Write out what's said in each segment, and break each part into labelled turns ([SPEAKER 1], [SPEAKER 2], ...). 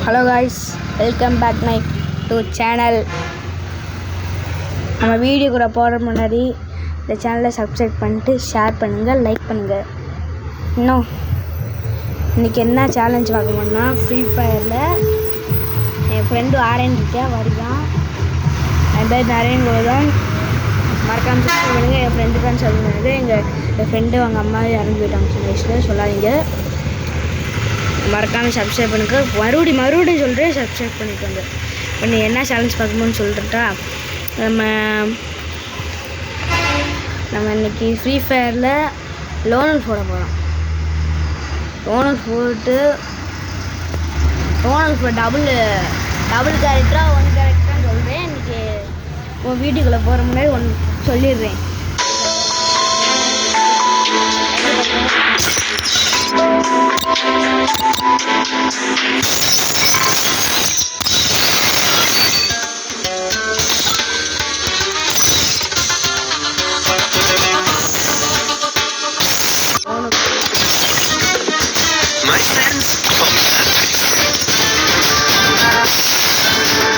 [SPEAKER 1] Hello guys, welcome back my to channel. நம்ம video கூட போகிற முன்னாடி இந்த சேனலை சப்ஸ்கிரைப் பண்ணிட்டு ஷேர் பண்ணுங்கள், லைக் பண்ணுங்கள். இன்னும் இன்றைக்கி என்ன சேலஞ்ச் பார்க்கணும்னா, ஃப்ரீ ஃபயரில் என் ஃப்ரெண்டு ஆரம்பிக்க வருதான். என் பேர் நரேன் கோதம். மறக்காமல் சப்ஸ்கிரைப் பண்ணுங்கள். என் ஃப்ரெண்டுக்கான்னு சொல்லுங்க. என் ஃப்ரெண்டு அவங்க அம்மா இறந்து போயிட்டாங்க சின்ன வயசில், சொல்லாதீங்க. மறக்காமல் சப்ஸ்கிரைப் பண்ணுங்க. மறுபடியும் சொல்கிறேன், சப்ஸ்கிரைப் பண்ணிக்கோங்க. இப்போ நீ என்ன சேலஞ்ச் பார்க்கணும்னு சொல்லிட்டா, நம்ம இன்றைக்கி ஃப்ரீ ஃபயரில் லோனல் போட போகிறோம். லோனல் போட்டு டபுள் கேரக்டராக ஒன் கேரக்டராக சொல்கிறேன். இன்றைக்கி உன் வீட்டுக்குள்ளே போகிற முன்னாடி ஒன்று சொல்லிடுறேன்.
[SPEAKER 2] My friends call me that.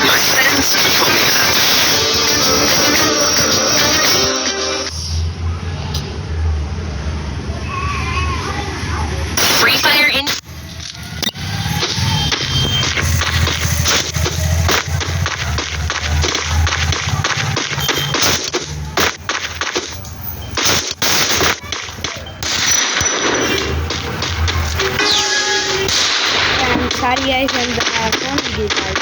[SPEAKER 2] My friends call me that. Free Fire in.
[SPEAKER 1] Sorry guys, and the phone is out.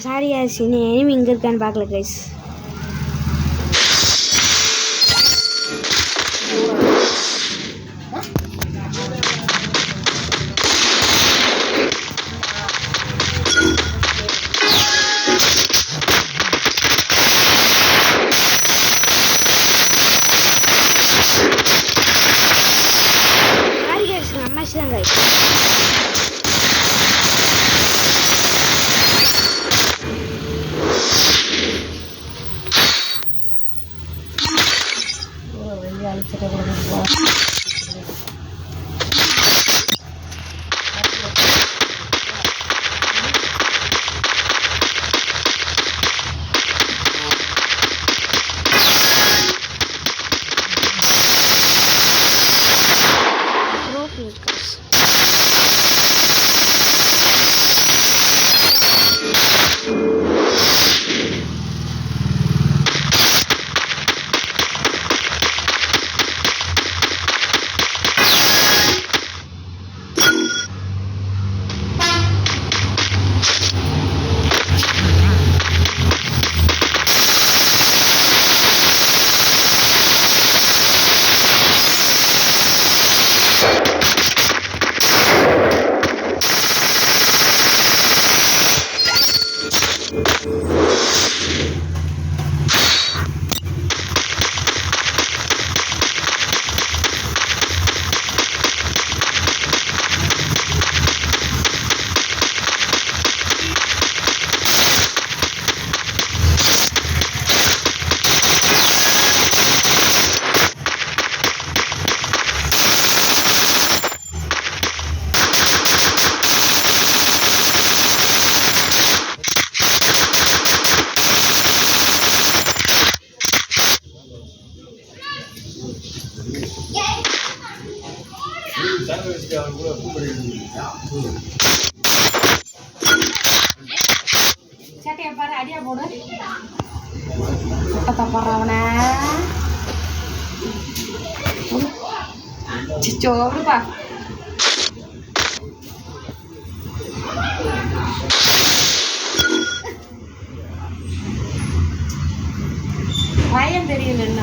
[SPEAKER 1] Sorry guys, ini enemy இங்க இருக்கான்னு பார்க்கல guys. Sorry guys, நம்ம தான் guys. சட்டையை பாரு, அடியா போடு. சட்டத்தை பாரு அவனை. சிச்சோடுப்பா. பயம் தெரியல என்ன.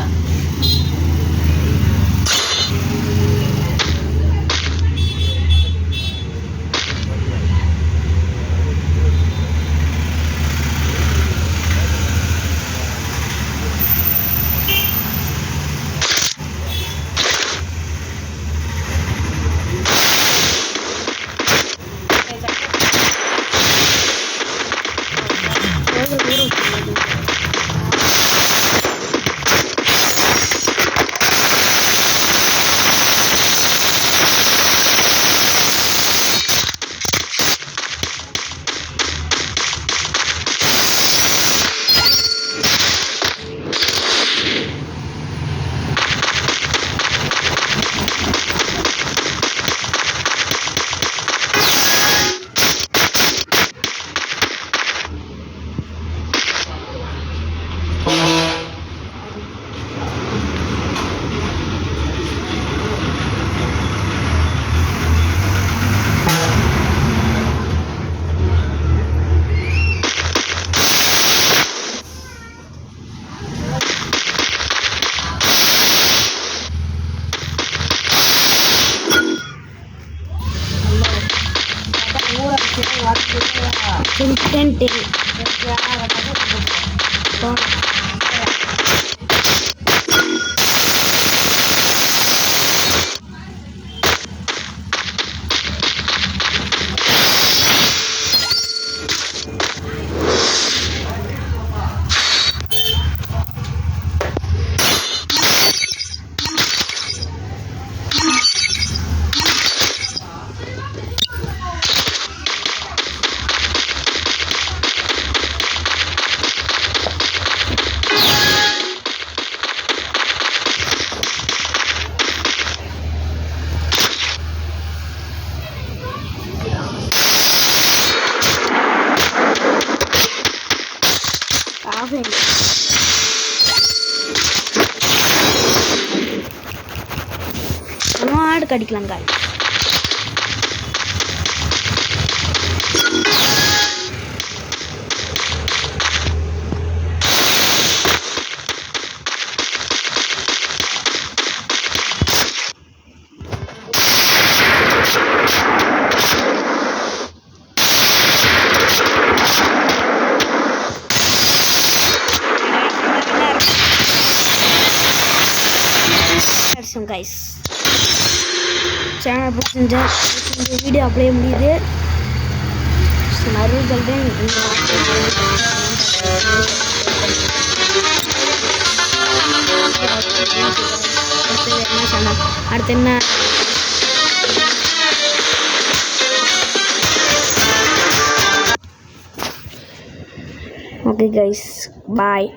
[SPEAKER 1] ஆடு கடிக்கலாம் காய். கைஸ் சேனல் பிடிச்சிருந்தா இந்த வீடியோ அப்படியே முடியுது. மறுபடியும் சொல்கிறேன், அடுத்து என்ன ஓகே கைஸ், பாய்.